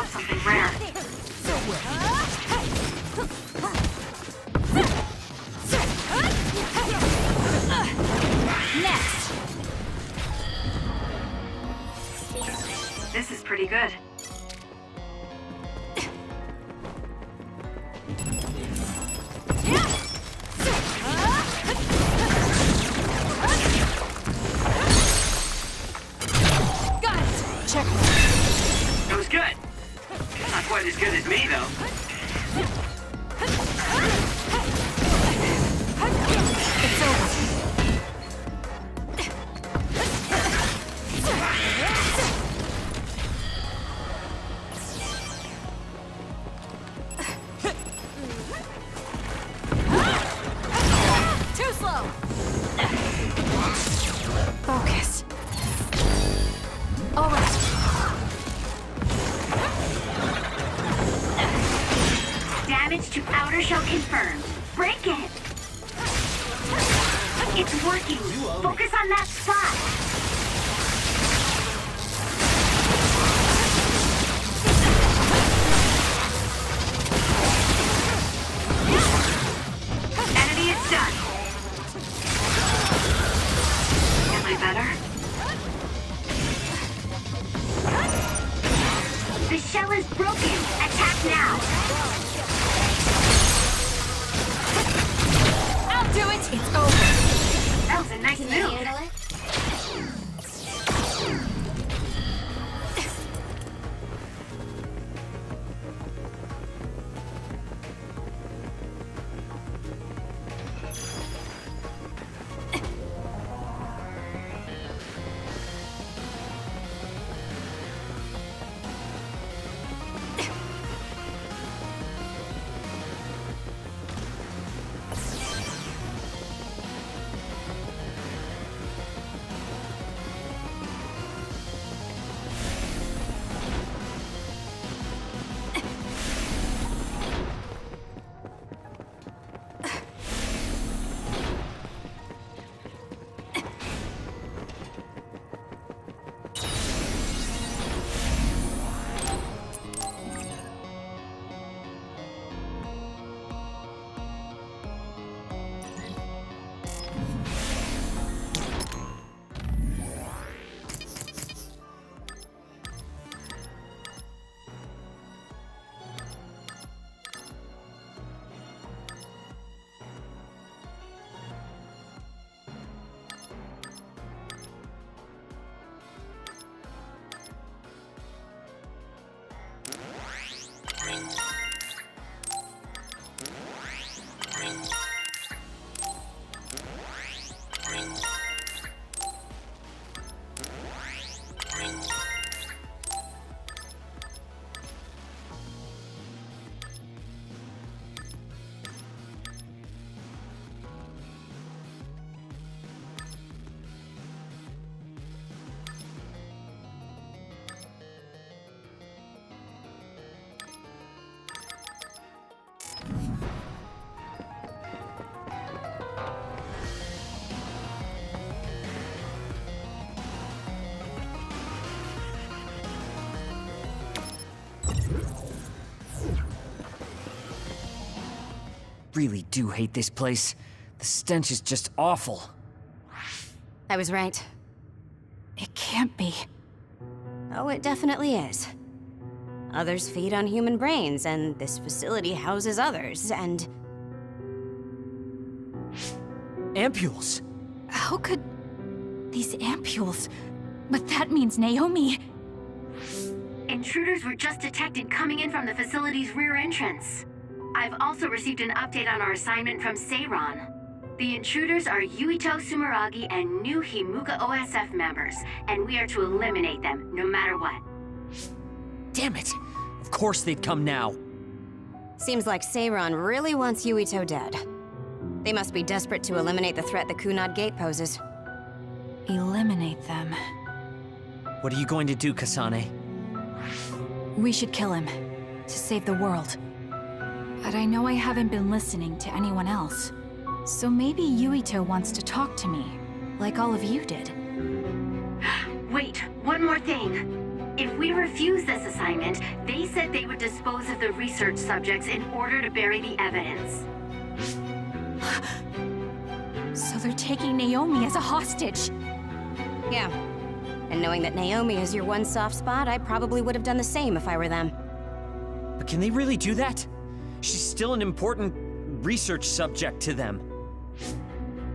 something rare. Next! This is pretty good. Got it! Check. It was good. Not quite as good as me, though. It's over. Too slow! Focus. All right. Damage to outer shell confirmed. Break it! It's working! Focus on that spot! Enemy is done! Am I better? The shell is broken! Attack now! I'll do it! It's over! That was a nice move! Really do hate this place. The stench is just awful. I was right. It can't be. Oh, it definitely is. Others feed on human brains, and this facility houses others, and... Ampules! How could... these ampules... But that means Naomi... Intruders were just detected coming in from the facility's rear entrance. I've also received an update on our assignment from Seiran. The intruders are Yuito Sumeragi and new Himuka OSF members, and we are to eliminate them, no matter what. Damn it! Of course they'd come now. Seems like Seiran really wants Yuito dead. They must be desperate to eliminate the threat the Kunad Gate poses. Eliminate them. What are you going to do, Kasane? We should kill him. To save the world. But I know I haven't been listening to anyone else. So maybe Yuito wants to talk to me, like all of you did. Wait, one more thing. If we refuse this assignment, they said they would dispose of the research subjects in order to bury the evidence. So they're taking Naomi as a hostage. Yeah. And knowing that Naomi is your one soft spot, I probably would have done the same if I were them. But can they really do that? She's still an important research subject to them.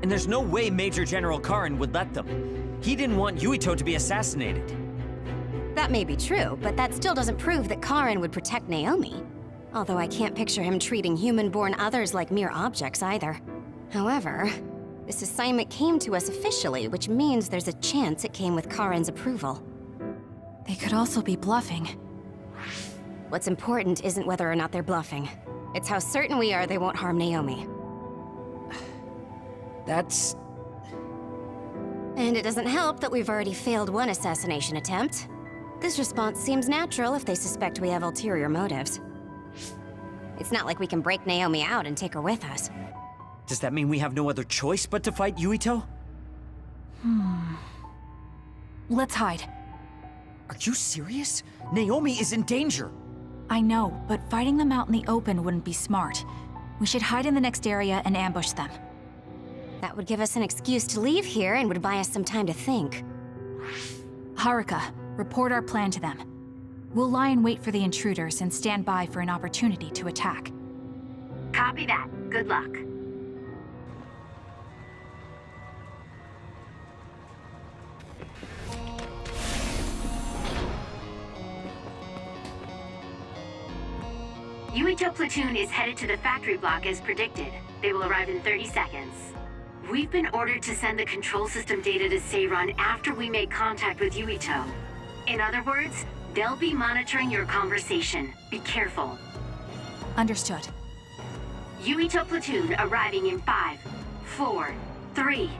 And there's no way Major General Karin would let them. He didn't want Yuito to be assassinated. That may be true, but that still doesn't prove that Karin would protect Naomi. Although I can't picture him treating human-born others like mere objects either. However, this assignment came to us officially, which means there's a chance it came with Karin's approval. They could also be bluffing. What's important isn't whether or not they're bluffing. It's how certain we are they won't harm Naomi. That's... And it doesn't help that we've already failed one assassination attempt. This response seems natural if they suspect we have ulterior motives. It's not like we can break Naomi out and take her with us. Does that mean we have no other choice but to fight Yuito? Let's hide. Are you serious? Naomi is in danger. I know, but fighting them out in the open wouldn't be smart. We should hide in the next area and ambush them. That would give us an excuse to leave here and would buy us some time to think. Haruka, report our plan to them. We'll lie in wait for the intruders and stand by for an opportunity to attack. Copy that. Good luck. Yuito platoon is headed to the factory block as predicted. They will arrive in 30 seconds. We've been ordered to send the control system data to Seiran after we make contact with Yuito. In other words, they'll be monitoring your conversation. Be careful. Understood. Yuito platoon arriving in 5, 4, 3.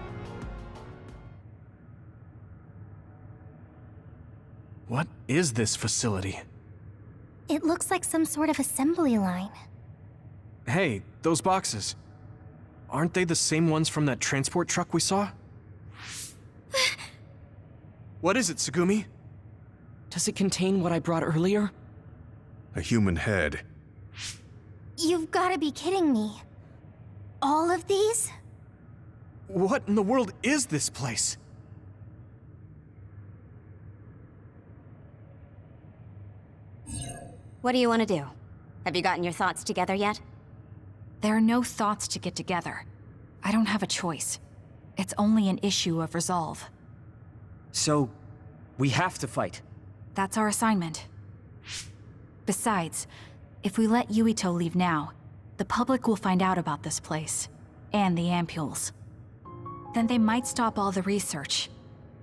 What is this facility? It looks like some sort of assembly line. Hey, those boxes. Aren't they the same ones from that transport truck we saw? What is it, Tsugumi? Does it contain what I brought earlier? A human head. You've gotta be kidding me. All of these? What in the world is this place? What do you want to do? Have you gotten your thoughts together yet? There are no thoughts to get together. I don't have a choice. It's only an issue of resolve. So, we have to fight. That's our assignment. Besides, if we let Yuito leave now, the public will find out about this place, and the ampules. Then they might stop all the research.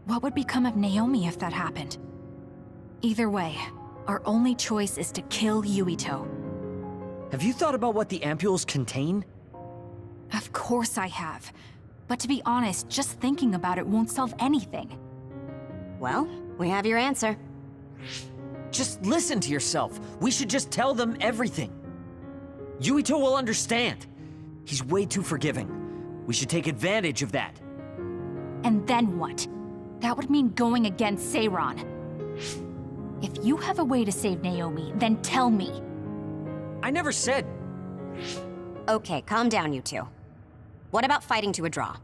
What would become of Naomi if that happened? Either way, our only choice is to kill Yuito. Have you thought about what the ampules contain? Of course I have. But to be honest, just thinking about it won't solve anything. Well, we have your answer. Just listen to yourself. We should just tell them everything. Yuito will understand. He's way too forgiving. We should take advantage of that. And then what? That would mean going against Seiran. If you have a way to save Naomi, then tell me. I never said... Okay, calm down, you two. What about fighting to a draw?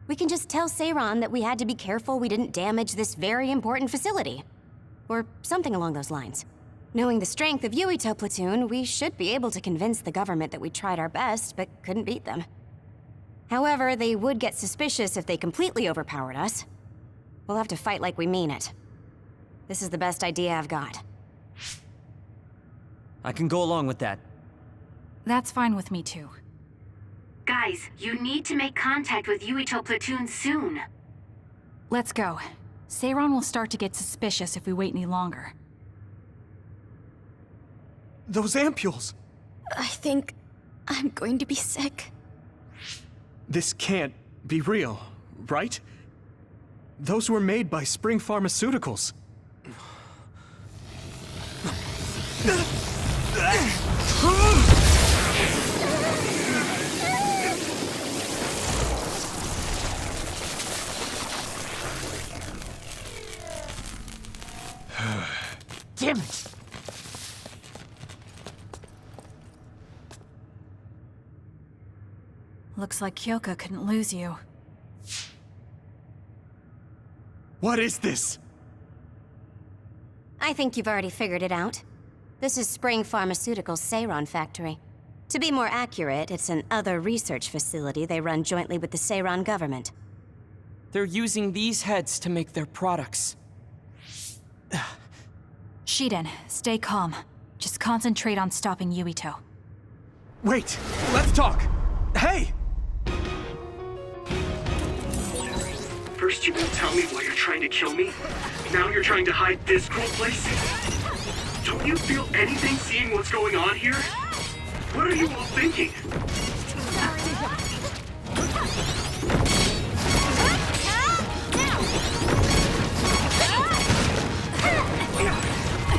We can just tell Seiran that we had to be careful we didn't damage this very important facility. Or something along those lines. Knowing the strength of Yuito platoon, we should be able to convince the government that we tried our best, but couldn't beat them. However, they would get suspicious if they completely overpowered us. We'll have to fight like we mean it. This is the best idea I've got. I can go along with that. That's fine with me too. Guys, you need to make contact with Yuito platoon soon. Let's go. Seiran will start to get suspicious if we wait any longer. Those ampules! I think I'm going to be sick. This can't be real, right? Those were made by Spring Pharmaceuticals. Damn it! Looks like Kyoka couldn't lose you. What is this? I think you've already figured it out. This is Spring Pharmaceuticals' Seiron factory. To be more accurate, it's an other research facility they run jointly with the Seiron government. They're using these heads to make their products. Shiden, stay calm. Just concentrate on stopping Yuito. Wait, let's talk. Hey! First you won't tell me why you're trying to kill me. Now you're trying to hide this cruel place? Don't you feel anything seeing what's going on here? What are you all thinking?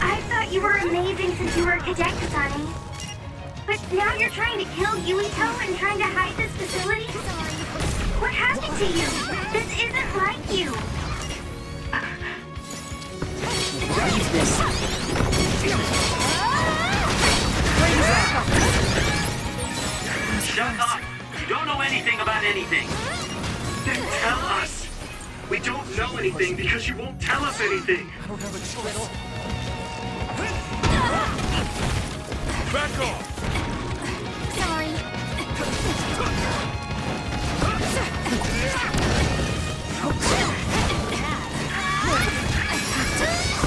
I thought you were amazing since you were a cadet, Kasane. But now you're trying to kill Yuito and trying to hide this facility? What happened to you? This isn't like you. Use this. Shut up! You don't know anything about anything. Then tell us. We don't know anything because you won't tell us anything. I don't have a choice. Back off! Sorry.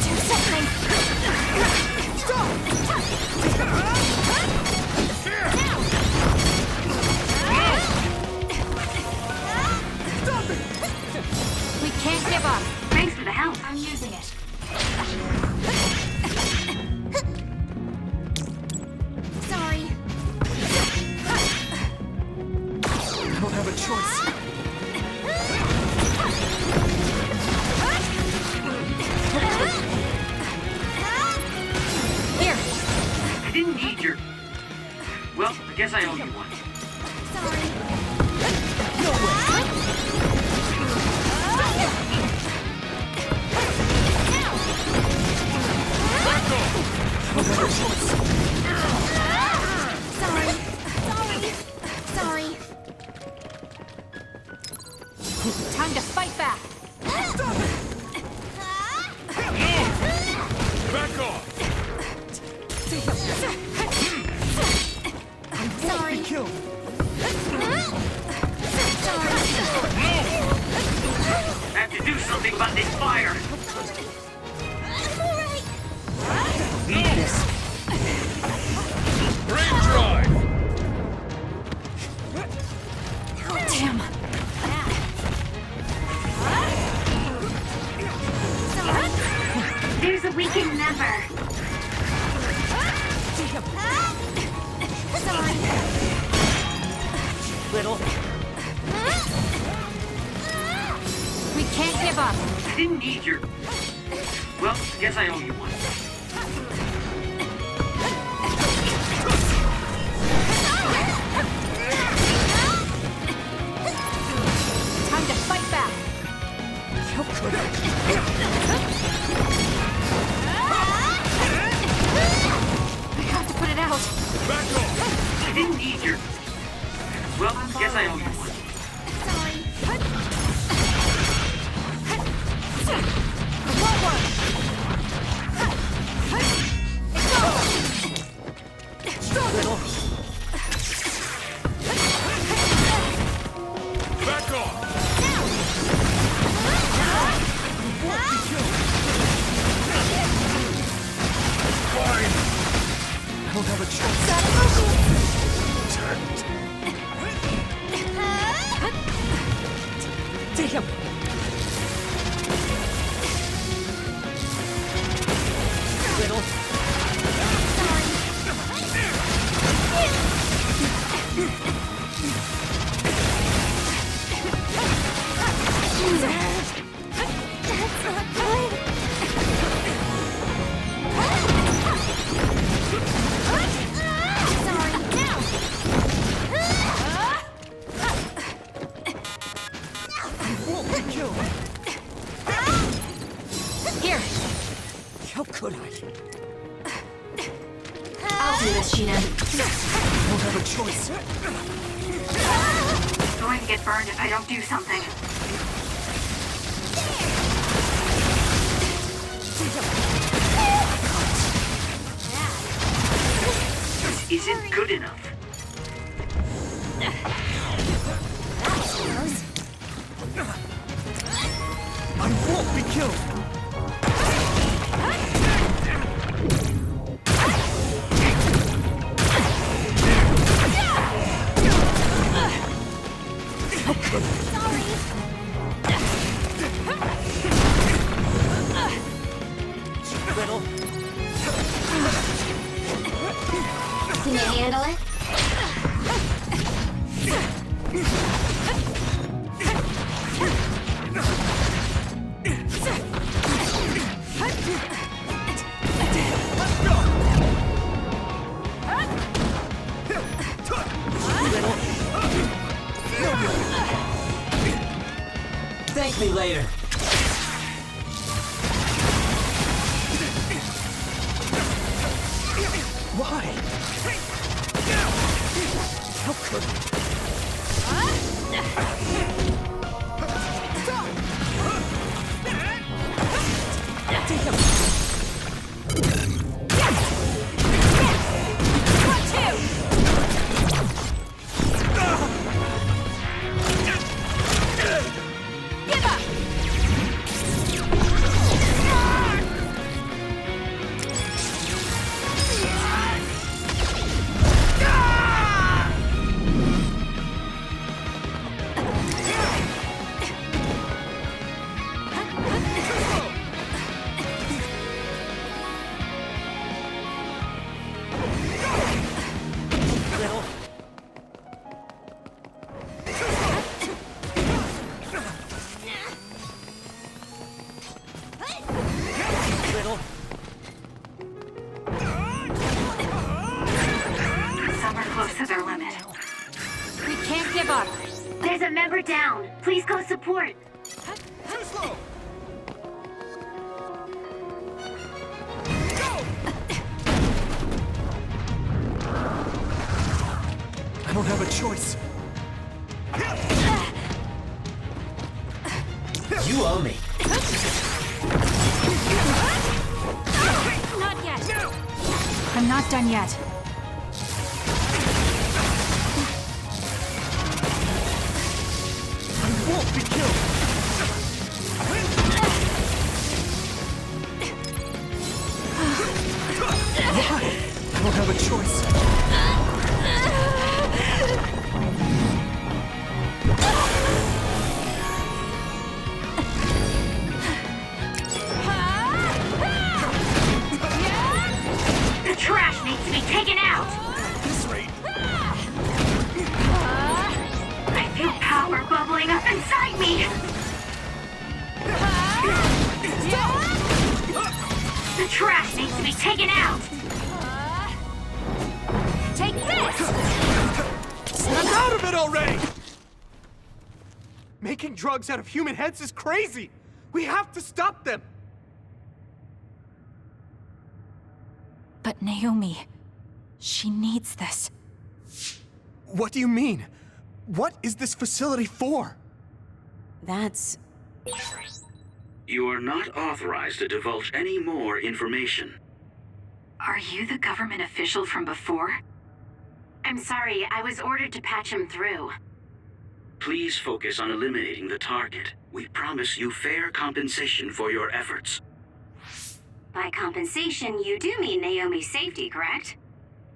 Do something. We can't give up. Thanks for the help. I'm using it. Sorry. I don't have a choice. Here. I didn't need your... Well, I guess I owe you one. Sorry. Time to fight back. Back off! Sorry. Killed. I have to do something about this fire. Eat this. Brain drive! Damn. There's a weekend never. Little. We can't give up. I didn't need your... Well, I guess I owe you one. Time to fight back. We have to put it out. Back off! I didn't need your... Well, I guess I owe you one. Little. Back off! Fine! I don't have a choice. Damn. Little. Sorry. do this, Sheena. I don't have a choice. I'm going to get burned if I don't do something. This isn't good enough. I won't be killed. Little. Can you handle it? Thank me later. Why? How could Some are close to their limit. We can't give up. There's a member down. Please go support. Too slow! I don't have a choice. You owe me. Not yet. I'm not done yet. I won't be killed. Why? I don't have a choice. The trash needs to be taken out. At this rate, I feel power bubbling up inside me. The trash needs to be taken out. Take this! snap out of it already! Making drugs out of human heads is crazy! We have to stop them! But Naomi, she needs this. What do you mean? What is this facility for? That's... You are not authorized to divulge any more information. Are you the government official from before? I'm sorry, I was ordered to patch him through. Please focus on eliminating the target. We promise you fair compensation for your efforts. By compensation, you do mean Naomi's safety, correct?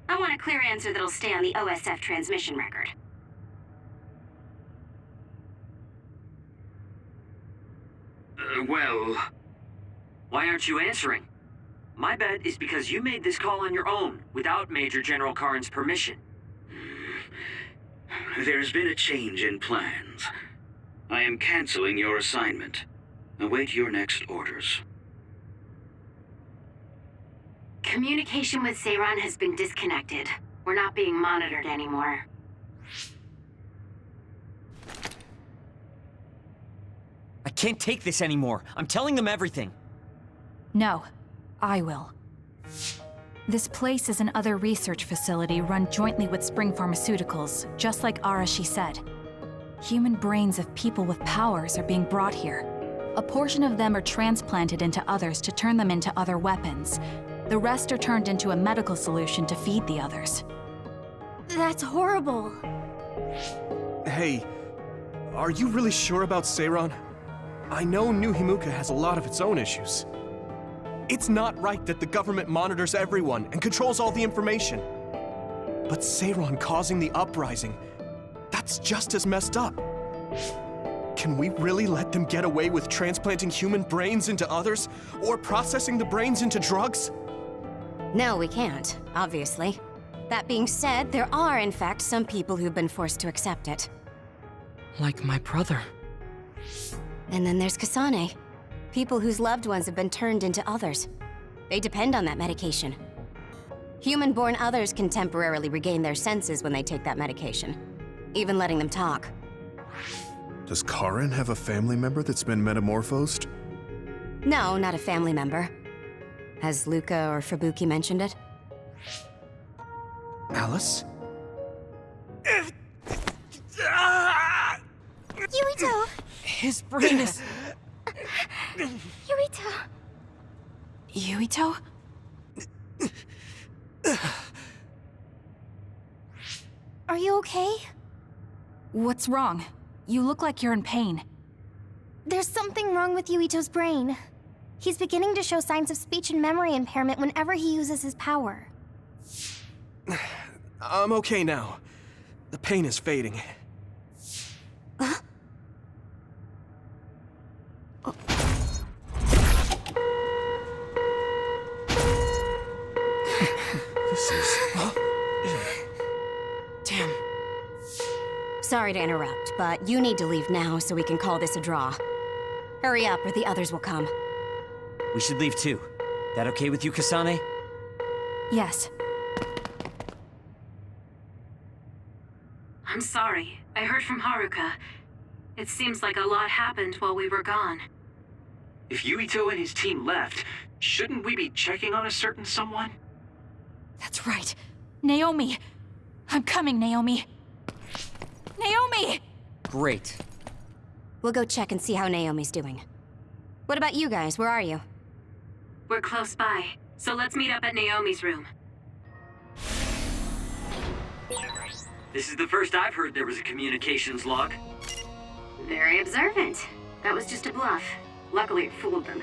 I want a clear answer that'll stay on the OSF transmission record. Well... Why aren't you answering? My bet is because you made this call on your own, without Major General Karn's permission. There's been a change in plans. I am canceling your assignment. Await your next orders. Communication with Seiran has been disconnected. We're not being monitored anymore. I can't take this anymore. I'm telling them everything. No, I will. This place is another research facility run jointly with Spring Pharmaceuticals, just like Arashi said. Human brains of people with powers are being brought here. A portion of them are transplanted into others to turn them into other weapons. The rest are turned into a medical solution to feed the others. That's horrible. Hey, are you really sure about Seiran? I know New Himuka has a lot of its own issues. It's not right that the government monitors everyone and controls all the information. But Seiran causing the uprising, that's just as messed up. Can we really let them get away with transplanting human brains into others, or processing the brains into drugs? No, we can't, obviously. That being said, there are, in fact, some people who've been forced to accept it. Like my brother. And then there's Kasane. People whose loved ones have been turned into others. They depend on that medication. Human-born others can temporarily regain their senses when they take that medication, even letting them talk. Does Karin have a family member that's been metamorphosed? No, not a family member. Has Luca or Fubuki mentioned it? Alice? Yuito! His brain is... Yuito! Yuito? Are you okay? What's wrong? You look like you're in pain. There's something wrong with Yuito's brain. He's beginning to show signs of speech and memory impairment whenever he uses his power. I'm okay now. The pain is fading. This is... Damn. Sorry to interrupt, but you need to leave now so we can call this a draw. Hurry up or the others will come. We should leave too. That okay with you, Kasane? Yes. I'm sorry. I heard from Haruka. It seems like a lot happened while we were gone. If Yuito and his team left, shouldn't we be checking on a certain someone? That's right. Naomi! I'm coming, Naomi! Naomi! Great. We'll go check and see how Naomi's doing. What about you guys? Where are you? We're close by, so let's meet up at Naomi's room. This is the first I've heard there was a communications log. Very observant. That was just a bluff. Luckily, it fooled them.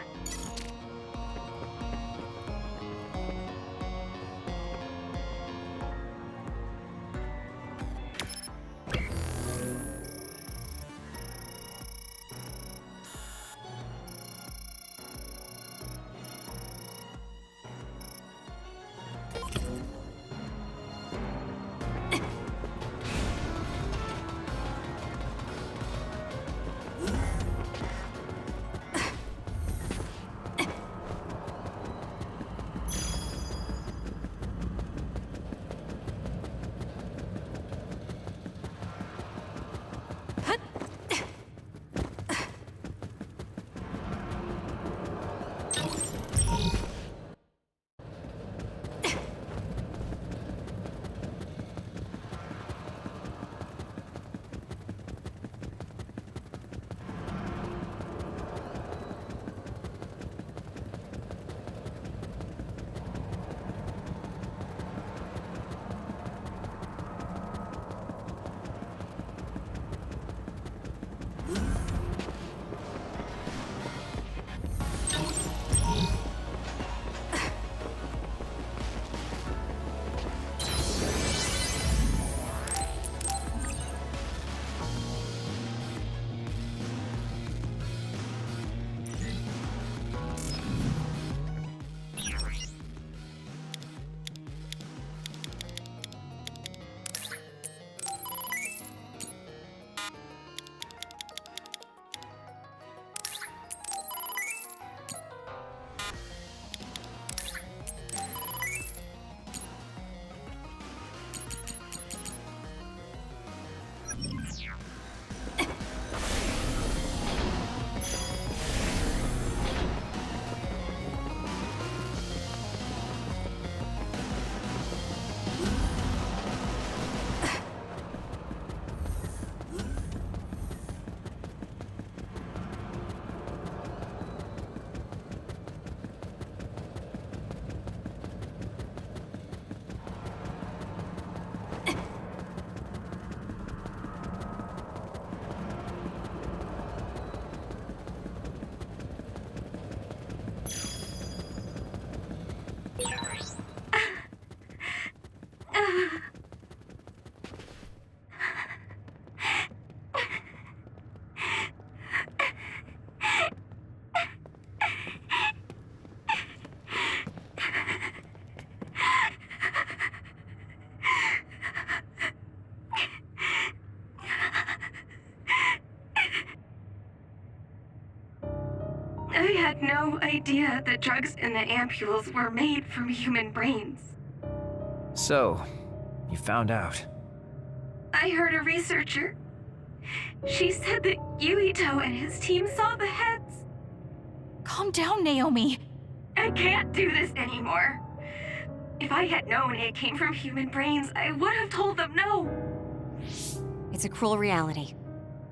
I had no idea the drugs in the ampules were made from human brains. So, you found out. I heard a researcher. She said that Yuito and his team saw the heads. Calm down, Naomi. I can't do this anymore. If I had known it came from human brains, I would have told them no. It's a cruel reality.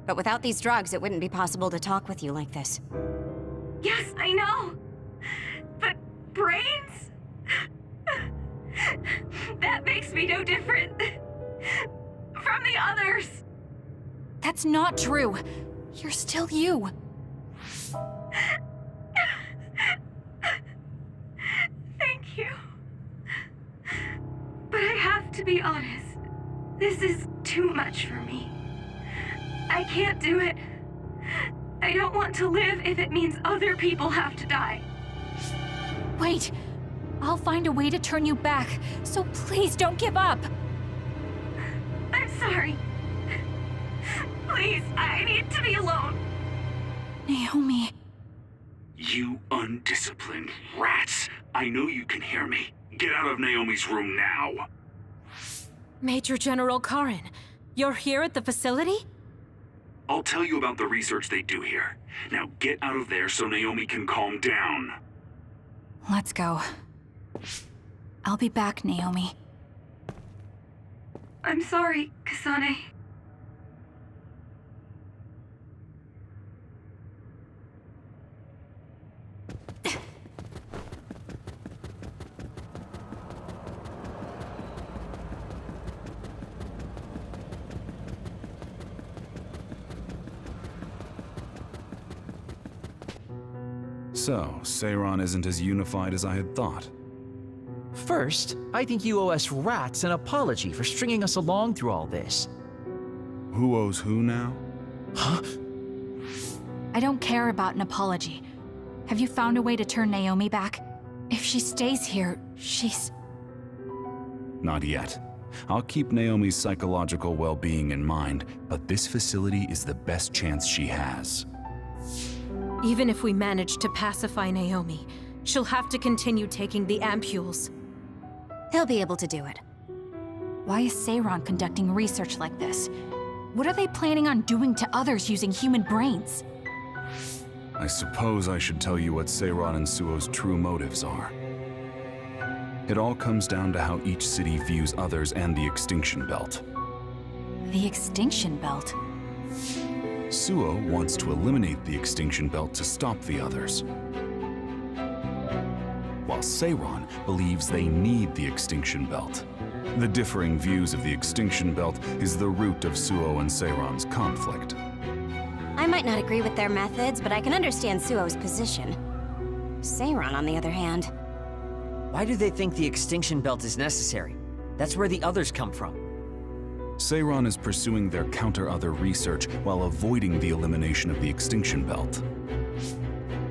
But without these drugs, it wouldn't be possible to talk with you like this. Yes, I know. But brains? That makes me no different from the others. That's not true. You're still you. Thank you. But I have to be honest. This is too much for me. I can't do it. I don't want to live if it means other people have to die. Wait. I'll find a way to turn you back, so please don't give up. I'm sorry. Please, I need to be alone. Naomi. You undisciplined rats. I know you can hear me. Get out of Naomi's room now. Major General Karin, you're here at the facility? I'll tell you about the research they do here. Now get out of there so Naomi can calm down. Let's go. I'll be back, Naomi. I'm sorry, Kasane. So, Seiron isn't as unified as I had thought. First, I think you owe us rats an apology for stringing us along through all this. Who owes who now? Huh? I don't care about an apology. Have you found a way to turn Naomi back? If she stays here, she's... Not yet. I'll keep Naomi's psychological well-being in mind, but this facility is the best chance she has. Even if we manage to pacify Naomi, she'll have to continue taking the ampules. He'll be able to do it. Why is Seiron conducting research like this? What are they planning on doing to others using human brains? I suppose I should tell you what Seiron and Suo's true motives are. It all comes down to how each city views others and the Extinction Belt. The Extinction Belt? Suo wants to eliminate the Extinction Belt to stop the others, while Seiron believes they need the Extinction Belt. The differing views of the Extinction Belt is the root of Suo and Seiron's conflict. I might not agree with their methods, but I can understand Suo's position. Seiron, on the other hand... Why do they think the Extinction Belt is necessary? That's where the others come from. Seiron is pursuing their counter-other research while avoiding the elimination of the Extinction Belt.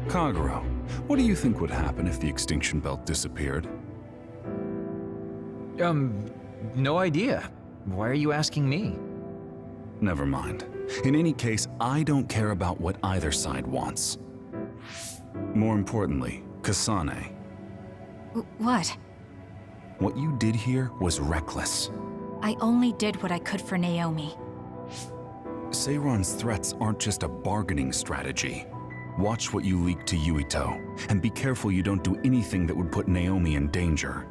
Kagero, what do you think would happen if the Extinction Belt disappeared? No idea. Why are you asking me? Never mind. In any case, I don't care about what either side wants. More importantly, Kasane. What? What you did here was reckless. I only did what I could for Naomi. Seiron's threats aren't just a bargaining strategy. Watch what you leak to Yuito, and be careful you don't do anything that would put Naomi in danger.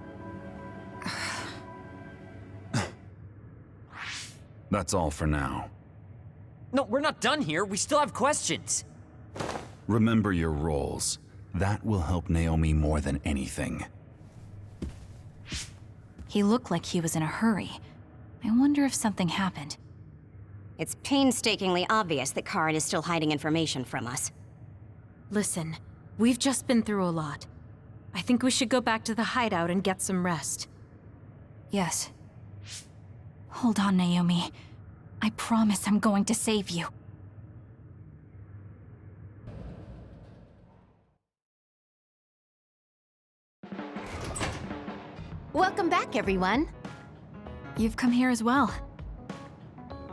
That's all for now. No, we're not done here. We still have questions. Remember your roles. That will help Naomi more than anything. He looked like he was in a hurry. I wonder if something happened. It's painstakingly obvious that Karin is still hiding information from us. Listen, we've just been through a lot. I think we should go back to the hideout and get some rest. Yes. Hold on, Naomi. I promise I'm going to save you. Welcome back, everyone. You've come here as well.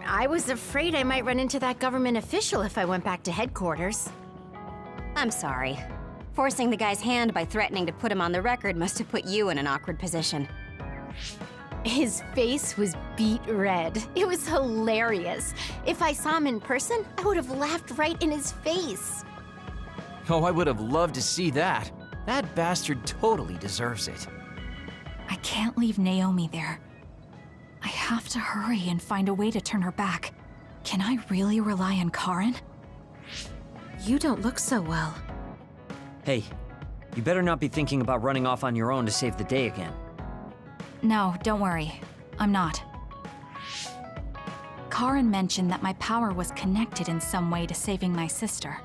I was afraid I might run into that government official if I went back to headquarters. I'm sorry. Forcing the guy's hand by threatening to put him on the record must have put you in an awkward position. His face was beet red. It was hilarious. If I saw him in person, I would have laughed right in his face. Oh, I would have loved to see that. That bastard totally deserves it. I can't leave Naomi there. I have to hurry and find a way to turn her back. Can I really rely on Karen? You don't look so well. Hey, you better not be thinking about running off on your own to save the day again. No, don't worry. I'm not. Karen mentioned that my power was connected in some way to saving my sister.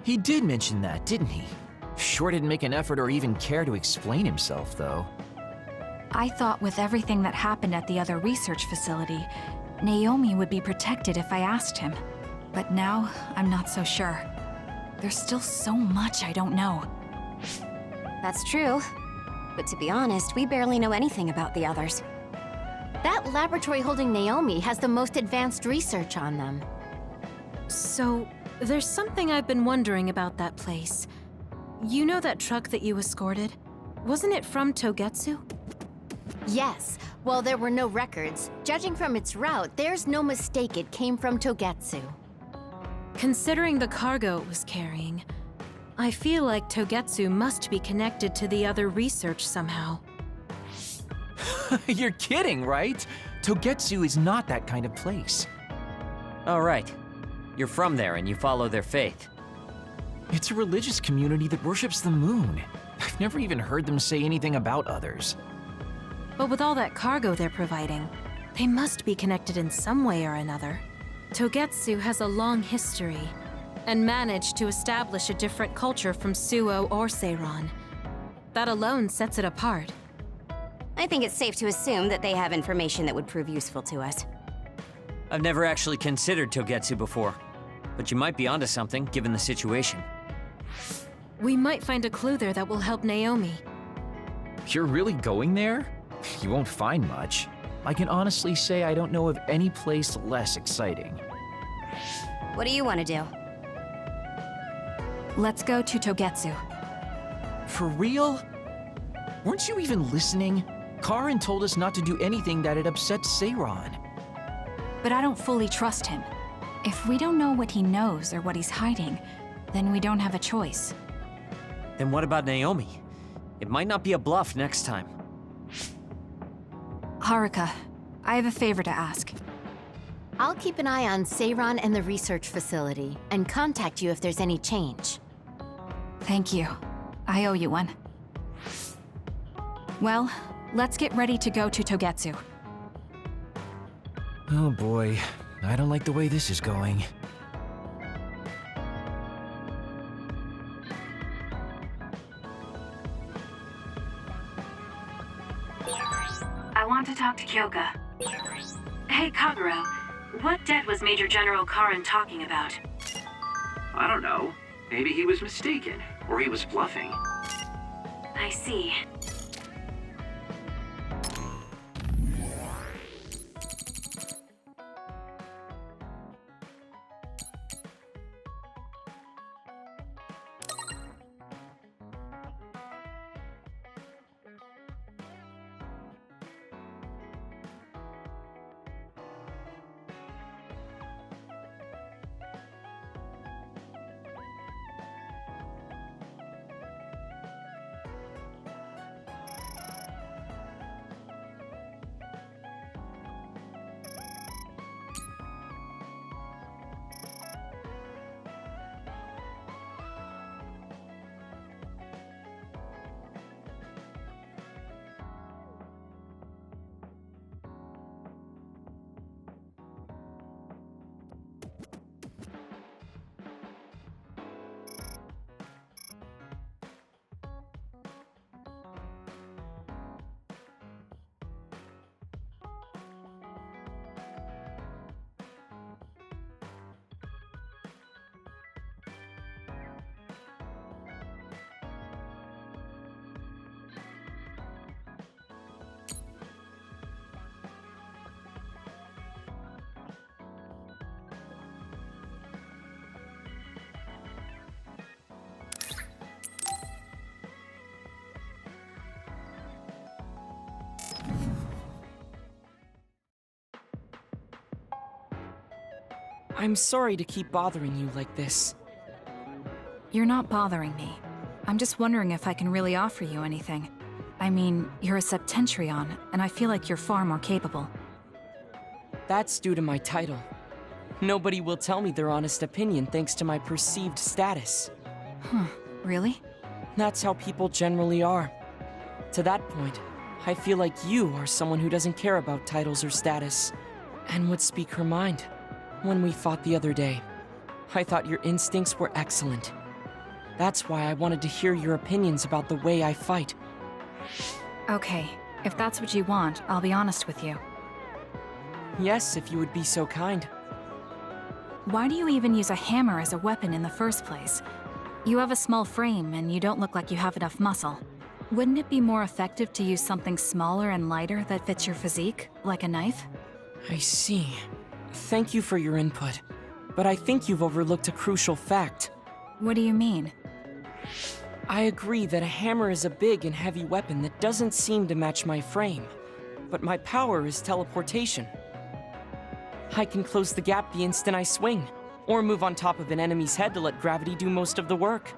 He did mention that, didn't he? Sure didn't make an effort or even care to explain himself, though. I thought with everything that happened at the other research facility, Naomi would be protected if I asked him. But now, I'm not so sure. There's still so much I don't know. That's true. But to be honest, we barely know anything about the others. That laboratory holding Naomi has the most advanced research on them. So, there's something I've been wondering about that place. You know that truck that you escorted? Wasn't it from Togetsu? Yes. While there were no records, judging from its route, there's no mistake it came from Togetsu. Considering the cargo it was carrying, I feel like Togetsu must be connected to the other research somehow. You're kidding, right? Togetsu is not that kind of place. All right. You're from there and you follow their faith. It's a religious community that worships the moon. I've never even heard them say anything about others. But with all that cargo they're providing, they must be connected in some way or another. Togetsu has a long history, and managed to establish a different culture from Suo or Seiran. That alone sets it apart. I think it's safe to assume that they have information that would prove useful to us. I've never actually considered Togetsu before, but you might be onto something given the situation. We might find a clue there that will help Naomi. You're really going there? You won't find much. I can honestly say I don't know of any place less exciting. What do you want to do? Let's go to Togetsu. For real? Weren't you even listening? Karen told us not to do anything that'd upset Seiran. But I don't fully trust him. If we don't know what he knows or what he's hiding, then we don't have a choice. Then what about Naomi? It might not be a bluff next time. Haruka, I have a favor to ask. I'll keep an eye on Seiran and the research facility, and contact you if there's any change. Thank you. I owe you one. Well, let's get ready to go to Togetsu. Oh boy, I don't like the way this is going. I want to talk to Kyoka. Hey, Kaguro, what debt was Major General Karen talking about? I don't know. Maybe he was mistaken, or he was bluffing. I see. I'm sorry to keep bothering you like this. You're not bothering me. I'm just wondering if I can really offer you anything. I mean, you're a Septentrion, and I feel like you're far more capable. That's due to my title. Nobody will tell me their honest opinion thanks to my perceived status. Really? That's how people generally are. To that point, I feel like you are someone who doesn't care about titles or status, and would speak her mind. When we fought the other day, I thought your instincts were excellent. That's why I wanted to hear your opinions about the way I fight. Okay, if that's what you want, I'll be honest with you. Yes, if you would be so kind. Why do you even use a hammer as a weapon in the first place? You have a small frame, and you don't look like you have enough muscle. Wouldn't it be more effective to use something smaller and lighter that fits your physique, like a knife? I see. Thank you for your input, but I think you've overlooked a crucial fact. What do you mean? I agree that a hammer is a big and heavy weapon that doesn't seem to match my frame, but my power is teleportation. I can close the gap the instant I swing, or move on top of an enemy's head to let gravity do most of the work.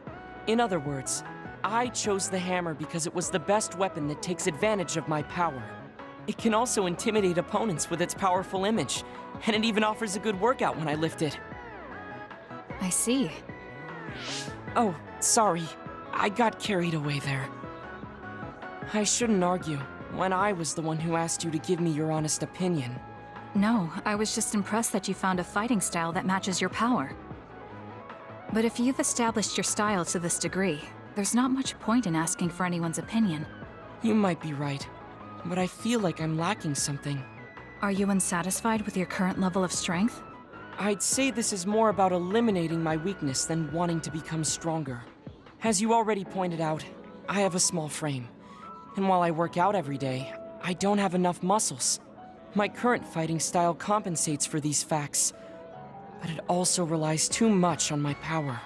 In other words, I chose the hammer because it was the best weapon that takes advantage of my power. It can also intimidate opponents with its powerful image, and it even offers a good workout when I lift it. I see. Oh, sorry. I got carried away there. I shouldn't argue, when I was the one who asked you to give me your honest opinion. No, I was just impressed that you found a fighting style that matches your power. But if you've established your style to this degree, there's not much point in asking for anyone's opinion. You might be right, but I feel like I'm lacking something. Are you unsatisfied with your current level of strength? I'd say this is more about eliminating my weakness than wanting to become stronger. As you already pointed out, I have a small frame. And while I work out every day, I don't have enough muscles. My current fighting style compensates for these facts, but it also relies too much on my power.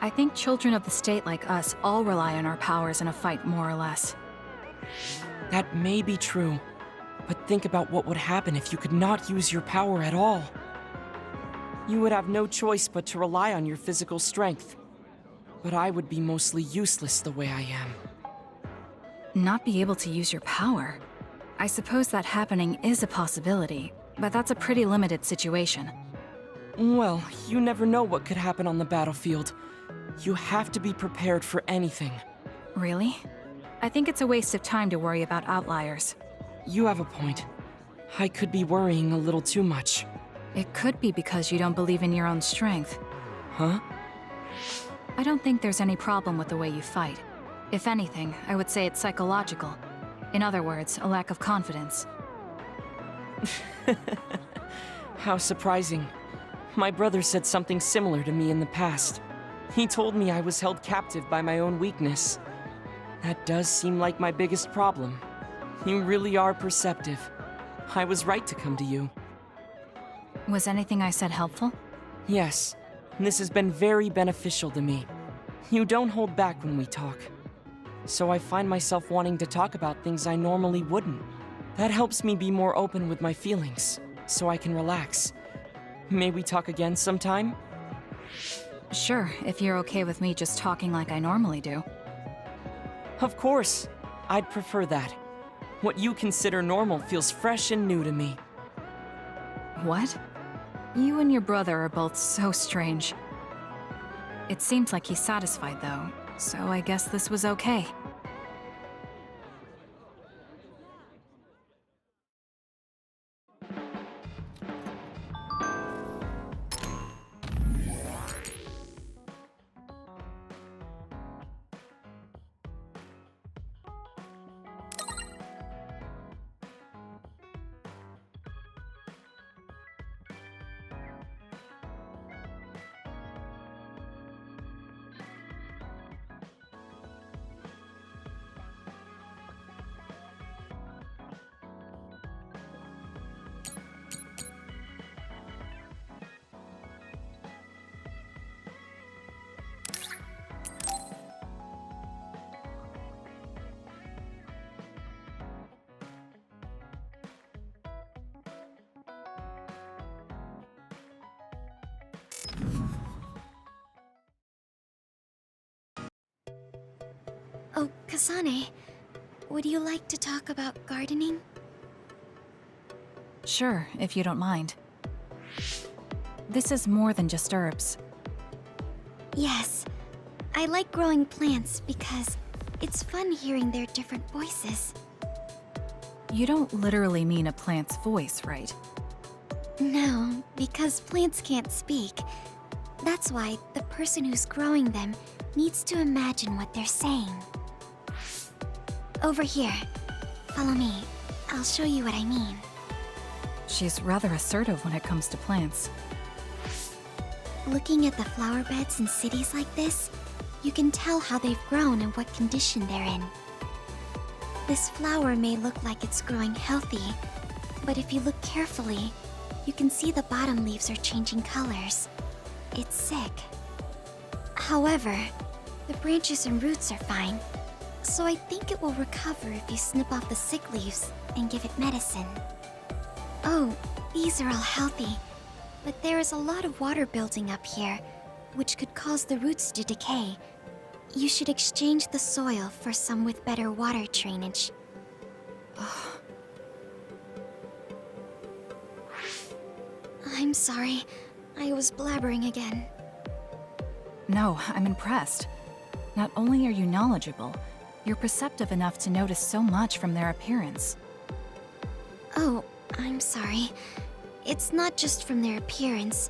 I think children of the state like us all rely on our powers in a fight, more or less. That may be true, but think about what would happen if you could not use your power at all. You would have no choice but to rely on your physical strength. But I would be mostly useless the way I am. Not be able to use your power? I suppose that happening is a possibility, but that's a pretty limited situation. Well, you never know what could happen on the battlefield. You have to be prepared for anything. Really? I think it's a waste of time to worry about outliers. You have a point. I could be worrying a little too much. It could be because you don't believe in your own strength. Huh? I don't think there's any problem with the way you fight. If anything, I would say it's psychological. In other words, a lack of confidence. How surprising. My brother said something similar to me in the past. He told me I was held captive by my own weakness. That does seem like my biggest problem. You really are perceptive. I was right to come to you. Was anything I said helpful? Yes. This has been very beneficial to me. You don't hold back when we talk. So I find myself wanting to talk about things I normally wouldn't. That helps me be more open with my feelings, so I can relax. May we talk again sometime? Sure, if you're okay with me just talking like I normally do. Of course. I'd prefer that. What you consider normal feels fresh and new to me. What? You and your brother are both so strange. It seems like he's satisfied, though, so I guess this was okay. Oh, Kasane, would you like to talk about gardening? Sure, if you don't mind. This is more than just herbs. Yes. I like growing plants because it's fun hearing their different voices. You don't literally mean a plant's voice, right? No, because plants can't speak. That's why the person who's growing them needs to imagine what they're saying. Over here. Follow me. I'll show you what I mean. She's rather assertive when it comes to plants. Looking at the flower beds in cities like this, you can tell how they've grown and what condition they're in. This flower may look like it's growing healthy, but if you look carefully, you can see the bottom leaves are changing colors. It's sick. However, the branches and roots are fine, so I think it will recover if you snip off the sick leaves and give it medicine. Oh, these are all healthy, but there is a lot of water building up here, which could cause the roots to decay. You should exchange the soil for some with better water drainage. I'm sorry. I was blabbering again. No, I'm impressed. Not only are you knowledgeable, you're perceptive enough to notice so much from their appearance. Oh, I'm sorry. It's not just from their appearance.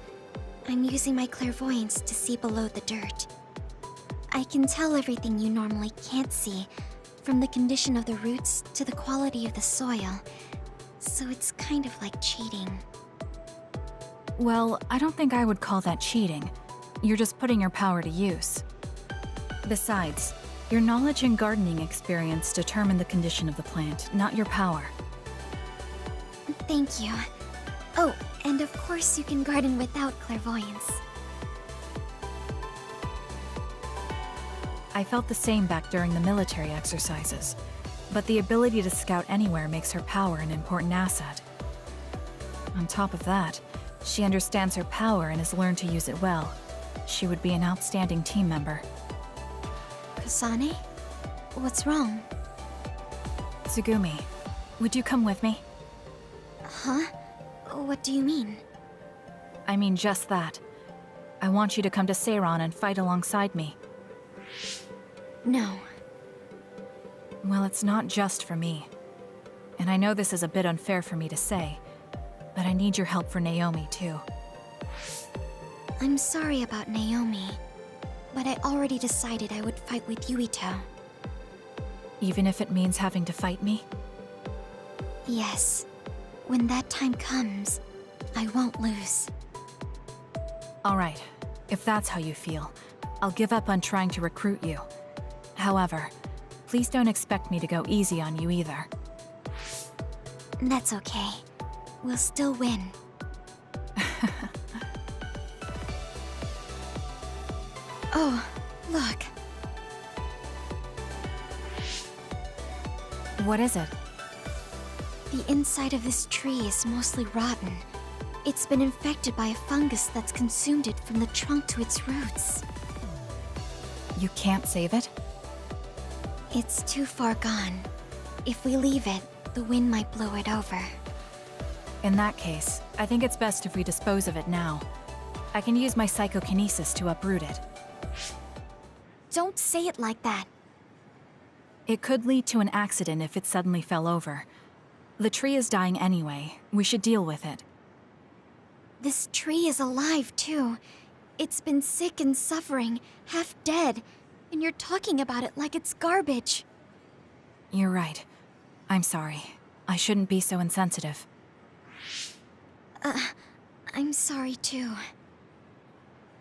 I'm using my clairvoyance to see below the dirt. I can tell everything you normally can't see, from the condition of the roots to the quality of the soil. So it's kind of like cheating. Well, I don't think I would call that cheating. You're just putting your power to use. Besides, your knowledge and gardening experience determine the condition of the plant, not your power. Thank you. Oh, and of course you can garden without clairvoyance. I felt the same back during the military exercises, but the ability to scout anywhere makes her power an important asset. On top of that, she understands her power and has learned to use it well. She would be an outstanding team member. Kasane? What's wrong? Tsugumi, would you come with me? Huh? What do you mean? I mean just that. I want you to come to Seiran and fight alongside me. No. Well, it's not just for me. And I know this is a bit unfair for me to say, but I need your help for Naomi, too. I'm sorry about Naomi, but I already decided I would fight with Yuito. Even if it means having to fight me? Yes. When that time comes, I won't lose. All right. If that's how you feel, I'll give up on trying to recruit you. However, please don't expect me to go easy on you either. That's okay. We'll still win. Oh, look. What is it? The inside of this tree is mostly rotten. It's been infected by a fungus that's consumed it from the trunk to its roots. You can't save it? It's too far gone. If we leave it, the wind might blow it over. In that case, I think it's best if we dispose of it now. I can use my psychokinesis to uproot it. Don't say it like that. It could lead to an accident if it suddenly fell over. The tree is dying anyway. We should deal with it. This tree is alive, too. It's been sick and suffering, half dead, and you're talking about it like it's garbage. You're right. I'm sorry. I shouldn't be so insensitive. I'm sorry, too.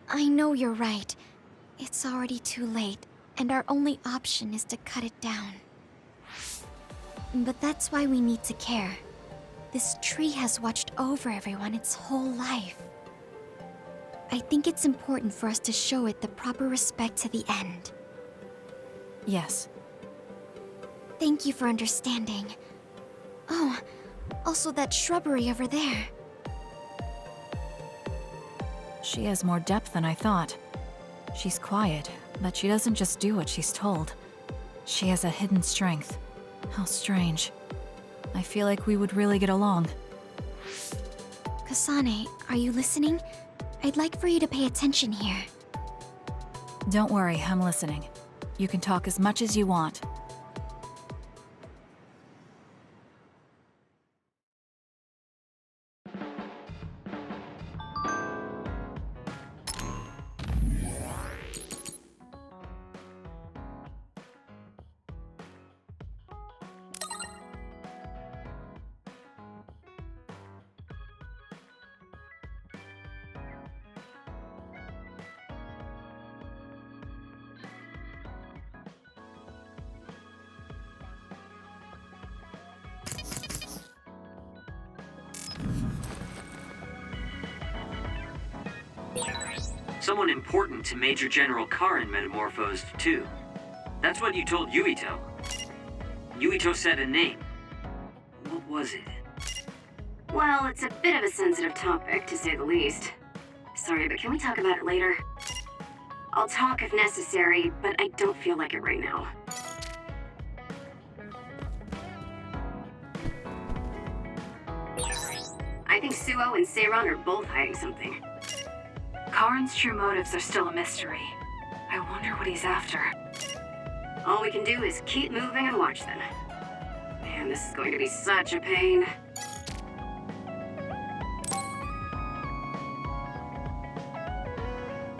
I know you're right. It's already too late, and our only option is to cut it down. But that's why we need to care. This tree has watched over everyone its whole life. I think it's important for us to show it the proper respect to the end. Yes. Thank you for understanding. Oh, also that shrubbery over there. She has more depth than I thought. She's quiet, but she doesn't just do what she's told. She has a hidden strength. How strange. I feel like we would really get along. Kasane, are you listening? I'd like for you to pay attention here. Don't worry, I'm listening. You can talk as much as you want. Someone important to Major General Karin metamorphosed, too. That's what you told Yuito. Yuito said a name. What was it? Well, it's a bit of a sensitive topic, to say the least. Sorry, but can we talk about it later? I'll talk if necessary, but I don't feel like it right now. I think Suo and Seiron are both hiding something. Karin's true motives are still a mystery. I wonder what he's after. All we can do is keep moving and watch them. Man, this is going to be such a pain.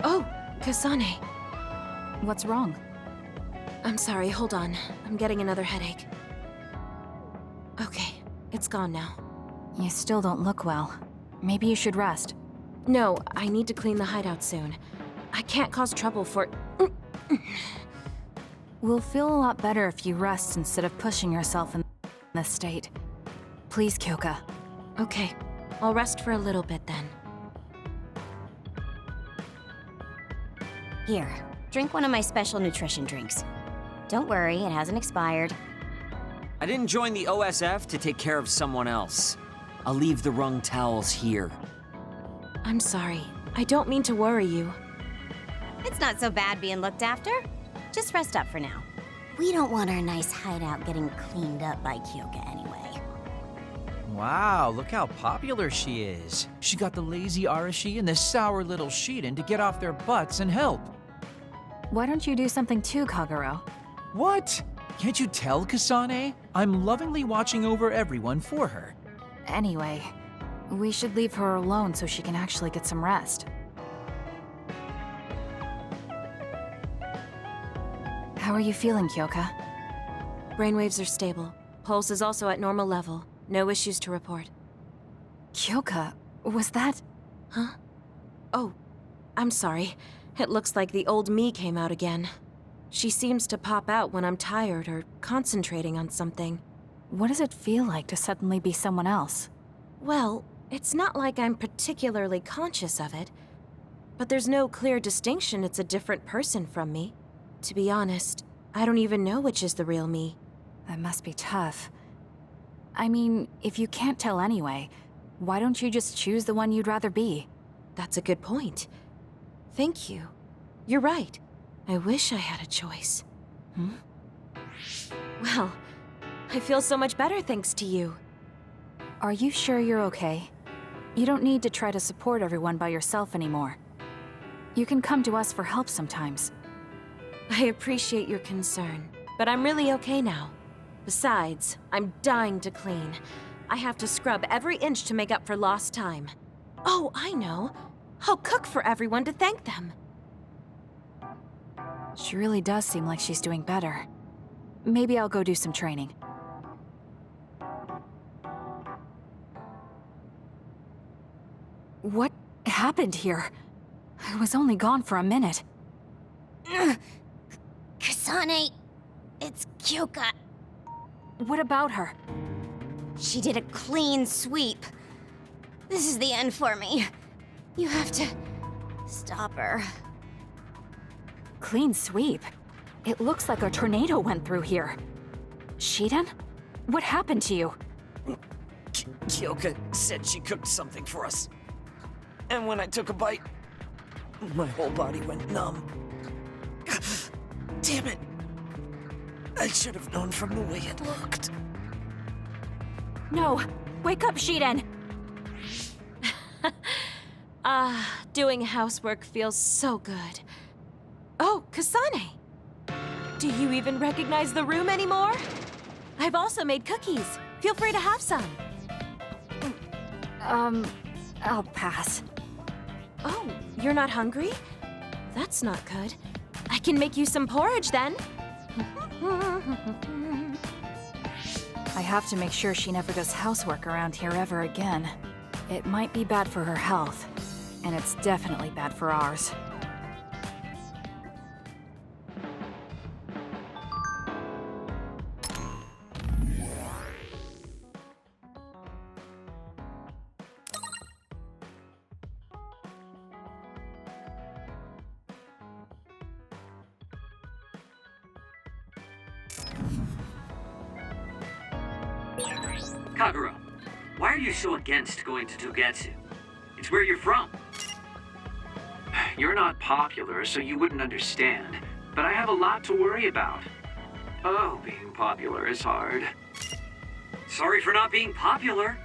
Oh, Kasane. What's wrong? I'm sorry, hold on. I'm getting another headache. Okay, it's gone now. You still don't look well. Maybe you should rest. No, I need to clean the hideout soon. I can't cause trouble for... We'll feel a lot better if you rest instead of pushing yourself in this state. Please, Kyoka. Okay, I'll rest for a little bit then. Here, drink one of my special nutrition drinks. Don't worry, it hasn't expired. I didn't join the OSF to take care of someone else. I'll leave the wrung towels here. I'm sorry. I don't mean to worry you. It's not so bad being looked after. Just rest up for now. We don't want our nice hideout getting cleaned up by Kyoka anyway. Wow, look how popular she is. She got the lazy Arashi and the sour little Shiden to get off their butts and help. Why don't you do something too, Kagero? What? Can't you tell, Kasane? I'm lovingly watching over everyone for her. Anyway, we should leave her alone so she can actually get some rest. How are you feeling, Kyoka? Brainwaves are stable. Pulse is also at normal level. No issues to report. Kyoka, was that... Huh? Oh, I'm sorry. It looks like the old me came out again. She seems to pop out when I'm tired or concentrating on something. What does it feel like to suddenly be someone else? Well, it's not like I'm particularly conscious of it. But there's no clear distinction it's a different person from me. To be honest, I don't even know which is the real me. That must be tough. I mean, if you can't tell anyway, why don't you just choose the one you'd rather be? That's a good point. Thank you. You're right. I wish I had a choice. Hmm? Well, I feel so much better thanks to you. Are you sure you're okay? You don't need to try to support everyone by yourself anymore. You can come to us for help sometimes. I appreciate your concern, but I'm really okay now. Besides, I'm dying to clean. I have to scrub every inch to make up for lost time. Oh, I know. I'll cook for everyone to thank them. She really does seem like she's doing better. Maybe I'll go do some training. What happened here? I was only gone for a minute. Kasane, it's Kyoka. What about her? She did a clean sweep. This is the end for me. You have to stop her. Clean sweep? It looks like a tornado went through here. Shiden? What happened to you? Kyoka said she cooked something for us. And when I took a bite, my whole body went numb. Damn it! I should have known from the way it looked. No! Wake up, Shiden! Doing housework feels so good. Oh, Kasane! Do you even recognize the room anymore? I've also made cookies. Feel free to have some. I'll pass. Oh, you're not hungry? That's not good. I can make you some porridge then. I have to make sure she never does housework around here ever again. It might be bad for her health, and it's definitely bad for ours. Kagero, why are you so against going to Togetsu? It's where you're from. You're not popular, so you wouldn't understand. But I have a lot to worry about. Oh, being popular is hard. Sorry for not being popular.